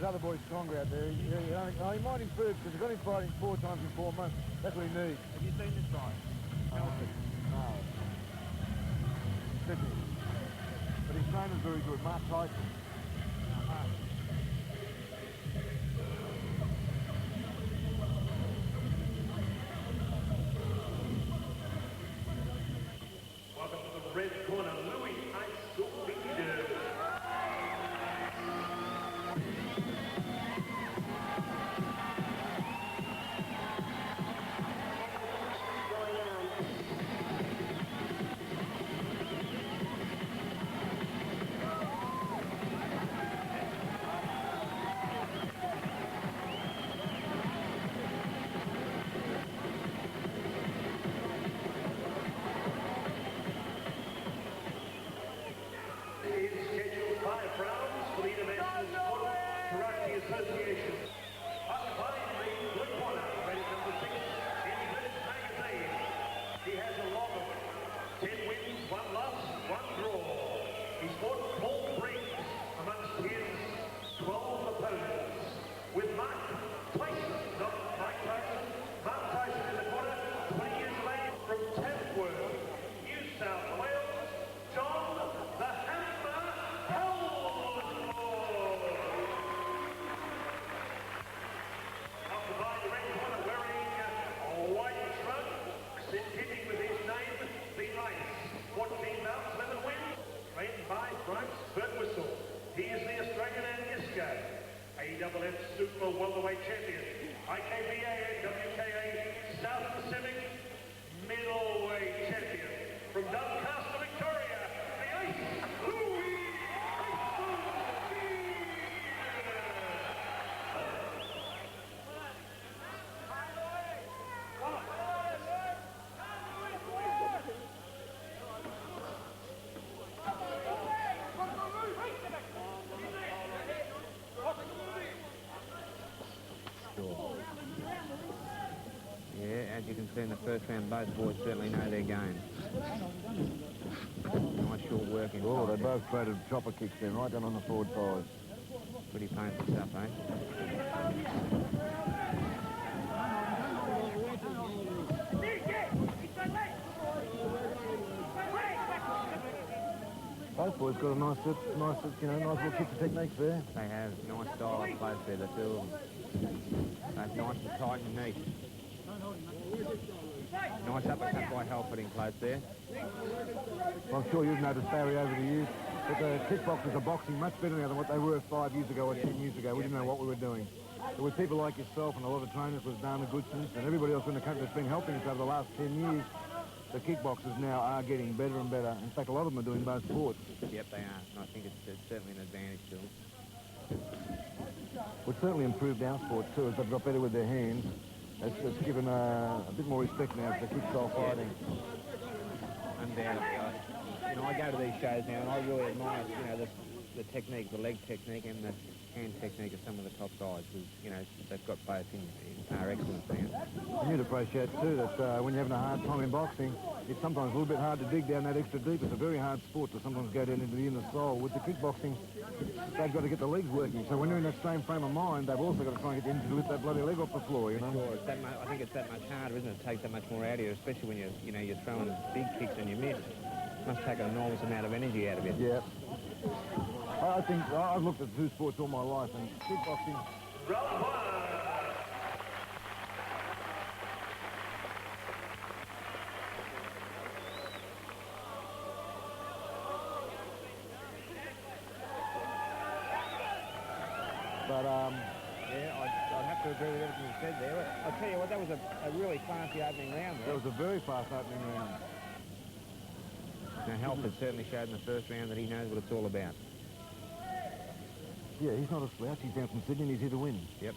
there's other boys stronger out there. He might improve because he's got him fighting 4 times in 4 months. That's what he needs. Have you seen this fight? Halford. No. Sydney. But his trainer's very good, Mark Tyson. Welcome to the red corner, Louie, Iosifidis. Association. Occupying the blue corner, rated number 6 in this magazine. He has a log of 10 wins, 1 loss, 1 draw. He's fought Paul Briggs amongst his 12 opponents. With Mark Tyson, not Mike Tyson. Mark Tyson in the corner, 20 years of age, from Tamworth, New South Wales, John the Hammer Halford. Occupying the red corner, wearing a white shrug, hitting with his name, the Ice. 14 bouts, 11 wins, trained by Bryce Birtwhistle. He is the Australian Angisco, AWF Super Welterweight Champion, IKBA and WKA South Pacific Middleweight Champion. From Doncaster, Victoria, the Ice, Louie. Yeah, as you can see in the first round, both boys certainly know their game. Nice short work in. Oh, they both traded chopper kicks then, right down on the forward thighs. Pretty painful stuff, eh? Both boys got a nice little kick of techniques there. They have nice style of plays there, the two of them. Both nice and tight and neat. Nice uppercut by Halford in close there. I'm sure you've noticed, Barry, over the years, that the kickboxers are boxing much better now than what they were 5 years ago or 10 years ago. We didn't know what we were doing. There were people like yourself and a lot of trainers, was Dana Goodsons, and everybody else in the country that's been helping us over the last 10 years. The kickboxers now are getting better and better. In fact, a lot of them are doing both sports. Yep, they are. And I think it's certainly an advantage to them. We've certainly improved our sport too, as they've got better with their hands. It's given a bit more respect now to kick-style fighting. Undoubtedly. I go to these shows now and I really admire, the technique, the leg technique and the hand technique of some of the top guys. They've got both in par excellence now. And you'd appreciate too that when you're having a hard time in boxing, it's sometimes a little bit hard to dig down that extra deep. It's a very hard sport to sometimes go down into the inner soul. With the kickboxing, they've got to get the legs working. So when you're in that same frame of mind, they've also got to try and get the energy to lift that bloody leg off the floor, you know? Sure, I think it's that much harder, isn't it? It takes that much more out of you, especially when you're throwing big kicks and you miss. It must take an enormous amount of energy out of it. Yeah. I think I've looked at two sports all my life, and kickboxing. Round 1. But yeah, I'd have to agree with everything you said there. I'll tell you what, that was a really classy opening round there. That was a very fast opening round. Now, Halford certainly showed in the first round that he knows what it's all about. Yeah, he's not a slouch. He's down from Sydney and he's here to win. Yep.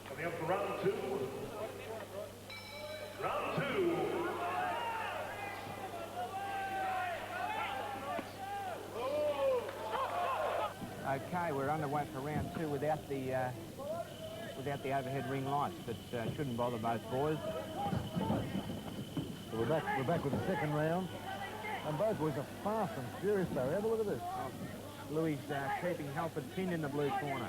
Coming up for round 2. Round 2. Okay, we're underway for round 2 without the overhead ring lights, but shouldn't bother both boys. So we're back with the second round. And both boys are fast and furious, though. Have a look at this. Louie's keeping Halford pinned in the blue corner.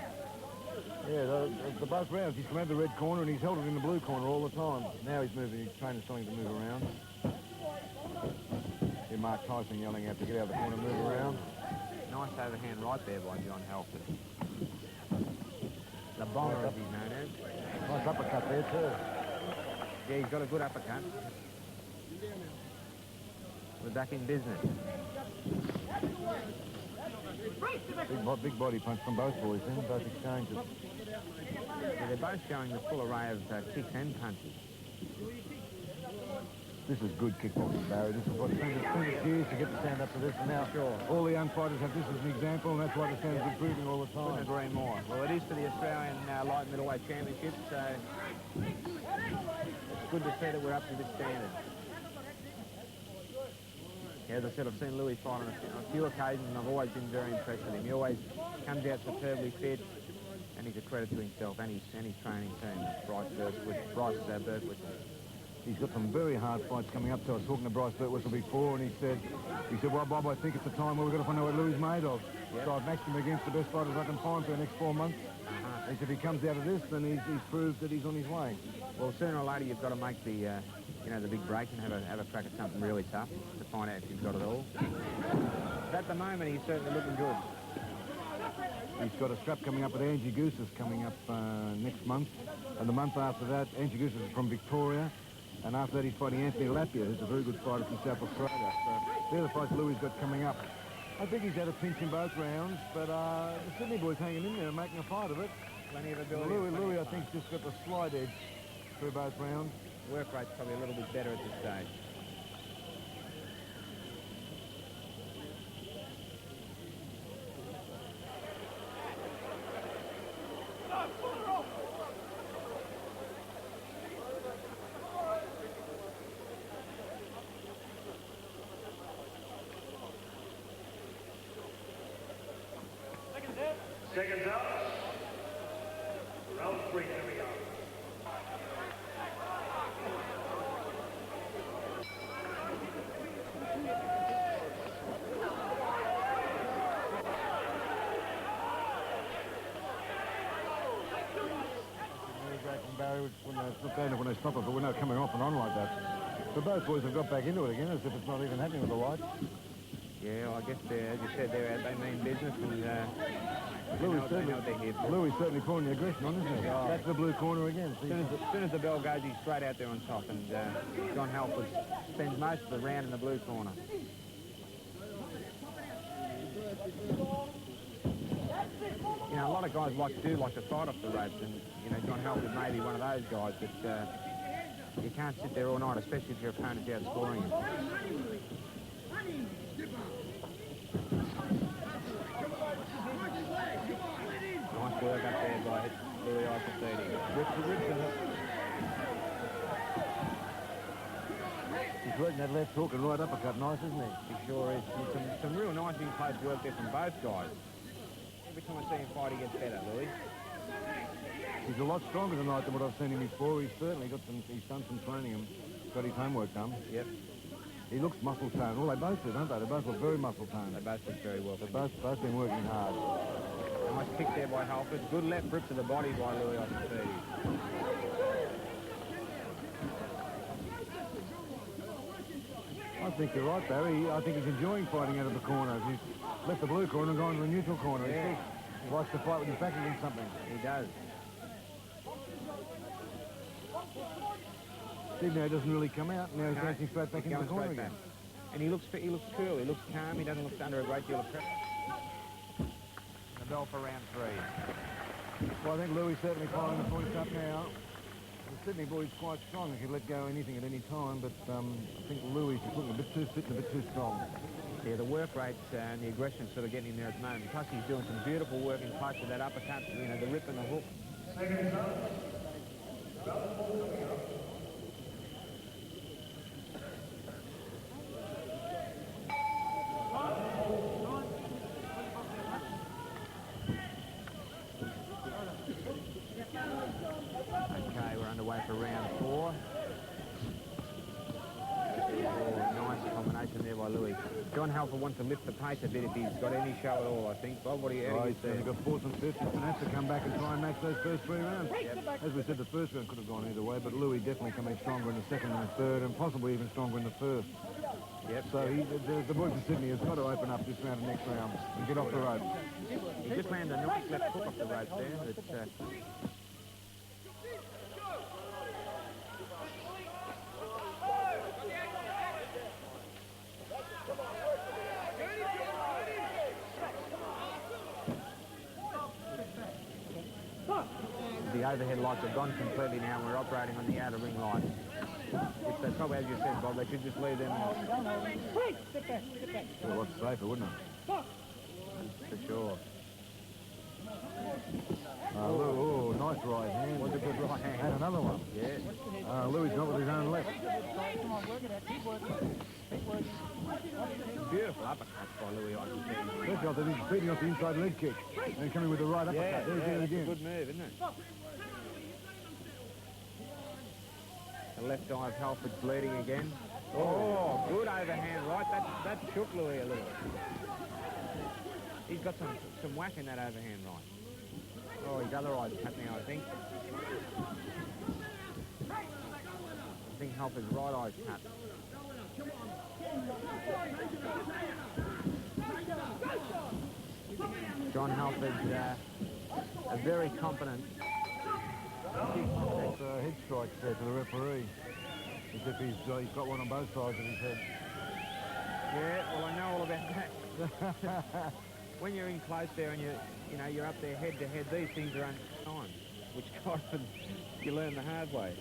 Yeah, the both rounds. He's come out of the red corner and he's held it in the blue corner all the time. Now he's moving. His trainer's telling him to move around. Hear Mark Tyson yelling out to get out of the corner and move around. Nice overhand right there by John Halford. The bomber, as he's known as. Nice uppercut there, too. Yeah, he's got a good uppercut. We're back in business. Big body punch from both boys then, both exchanges. Yeah, they're both showing the full array of kicks and punches. This is good kickboxing, Barry. This is what's been years to get the stand up to this. And now all the young fighters have this as an example, and that's why the stand's improving all the time. Couldn't agree more. Well, it is for the Australian light middleweight championship, so it's good to see that we're up to this standard. Yeah, as I said, I've seen Louie fight on a few occasions, and I've always been very impressed with him. He always comes out superbly fit, and he's a credit to himself and his training team, Bryce Bertwhistle. He's got some very hard fights coming up. So I was talking to Bryce Bertwhistle before, and he said, well, Bob, I think it's a time where we've got to find out what Louie's made of. Yep. So I've matched him against the best fighters I can find for the next 4 months. And if he comes out of this, then he's proved that he's on his way. Well, sooner or later, you've got to make the the big break and have a crack at something really tough to find out if you've got it all. But at the moment, he's certainly looking good. He's got a scrap coming up with Angie Gooses coming up next month. And the month after that, Angie Gooses is from Victoria. And after that, he's fighting Anthony Lapia, who's a very good fighter from South Australia. So they're the fights Louie's got coming up. I think he's had a pinch in both rounds, but the Sydney boys hanging in there and making a fight of it. Plenty of ability. Louie, I think, just got the slight edge through both rounds. Work rate's probably a little bit better at this stage. Seconds up. Round 3, here we go. Barry, when they stop it, but we're not coming off and on like that. So both boys have got back into it again, as if it's not even happening with the lights. Yeah, well, I guess, as you said, they mean business, and Louie's certainly pulling the aggression on, isn't he? Oh. That's the blue corner again. As soon as the bell goes, he's straight out there on top, and John Halford spends most of the round in the blue corner. You know, a lot of guys like to fight off the ropes, and, John Halford may be one of those guys, but you can't sit there all night, especially if your opponent's outscoring you. Nice work up there by Louie Iosifidis. He's working that left hook and right uppercut nice, isn't he? He sure is. Some real nice in-close work there from both guys. Every time I see him fight, he gets better, Louie. He's a lot stronger tonight than what I've seen him before. He's certainly he's done some training and got his homework done. Yep. He looks muscle-toned. Well, they both do, don't they? They both look very muscle-toned. They both look very well. They've both been working hard. Nice kick there by Halford. Good left grip to the body by Louie Iosifidis. I think you're right, Barry. I think he's enjoying fighting out of the corner. He's left the blue corner and gone to the neutral corner. Yeah. He likes to fight with his back against something. He does. See, now he doesn't really come out. Now he's dancing straight back into the corner again. And he looks cool. He looks calm. He doesn't look under a great deal of pressure. The bell for round 3. Well, I think Louie's certainly piling the points up now. The Sydney boy's quite strong. He could let go anything at any time, but I think Louie's just looking a bit too fit and a bit too strong. Yeah, the work rate and the aggression sort of getting in there at the moment. Plus, he's doing some beautiful work in close to that uppercut, the rip and the hook. Okay, we're underway for round 4. Oh, nice combination there by by Louie. John Halford wants to lift the pace a bit if he's got any show at all, I think. Bob, what do you Right, say? he's got fourth and fifth. He's going to have to come back and try and match those first 3 rounds. Yep. As we said, the first round could have gone either way, but Louie definitely coming stronger in the second and the third, and possibly even stronger in the first. Yep. So the boys in Sydney has got to open up this round and next round and get off the rope. He just landed a nice left hook off the ropes there. It's, the overhead lights have gone completely now. We're operating on the outer ring light. Which they probably, as you said, Bob, they should just leave them off. Well, what's safer, wouldn't it? For sure. Oh, nice right hand. Was a good right hand. And another one. Yeah. Louie's not with his own left. Beautiful uppercut by Louie, I can see. Good job that he's beating off the inside leg kick and coming with the right uppercut. Yeah, There's it that's again. a good move, isn't it? The left eye of Halford's bleeding again. Oh, good overhand right. That shook Louie a little. He's got some whack in that overhand right. Oh, his other eye's cut now, I think. I think Halford's right eye's cut. John Halford, a very competent. That's head strikes there to the referee. As if he's got one on both sides of his head. Yeah, well, I know all about that. When you're in close there and you're up there head to head, these things are untimed, which often you learn the hard way.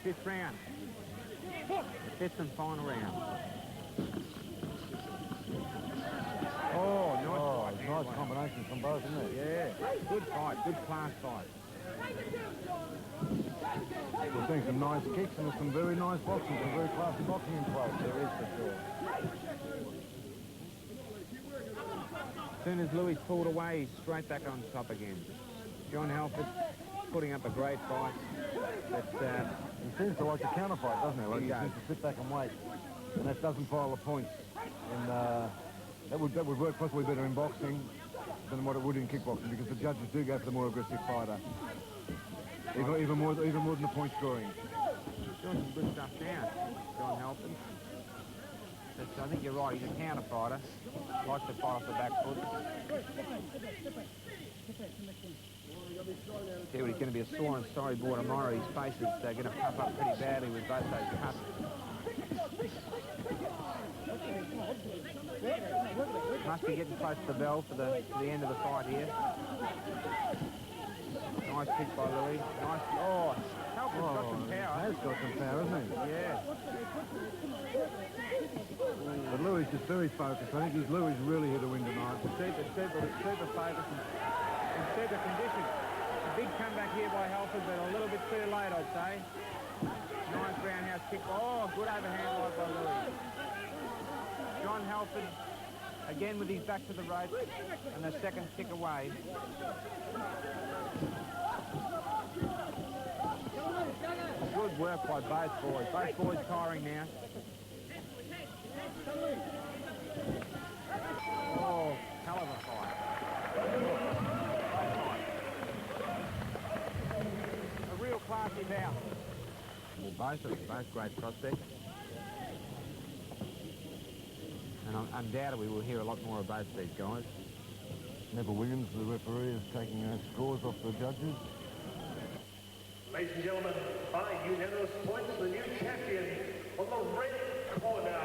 Fifth round. The fifth and final round. Oh, Nice combination from both, isn't it? Yeah, good fight, good class fight. We're seeing some nice kicks and some very nice boxing, some very classy boxing in place. There is for sure. As soon as Louie's pulled away, he's straight back on top again. John Halford putting up a great fight. But, he seems to like to counterfight, doesn't he? Like he does. seems to sit back and wait. And that doesn't pile the points. And that would work possibly better in boxing than what it would in kickboxing, because the judges do go for the more aggressive fighter. Even more than the point scoring. doing some good stuff now, John Halford. I think you're right, he's a counter fighter. Likes to fight off the back foot. Yeah, but he's going to be a sore and storyboard tomorrow. His face is going to puff up pretty badly with both those cuts. Must be getting close to the bell for the end of the fight here. Nice kick by Louie. Nice. Oh, Halford's got some power. Has got some power, hasn't he? Yeah. But Louie's just very focused. I think Louie's really here to win tonight. Super focused and super conditioned. A big comeback here by Halford, but a little bit too late, I'd say. Nice roundhouse kick. Oh, good overhand right by Louie. John Halford, again with his back to the rope, and the second kick away. Good work by both boys. Both boys firing now. Oh, hell of a fight. A real classy bout. Well, both of them, both great prospects. And undoubtedly we'll hear a lot more of both these guys. Neville Williams, the referee, is taking scores off the judges. Ladies and gentlemen, by unanimous points, the new champion on the red corner.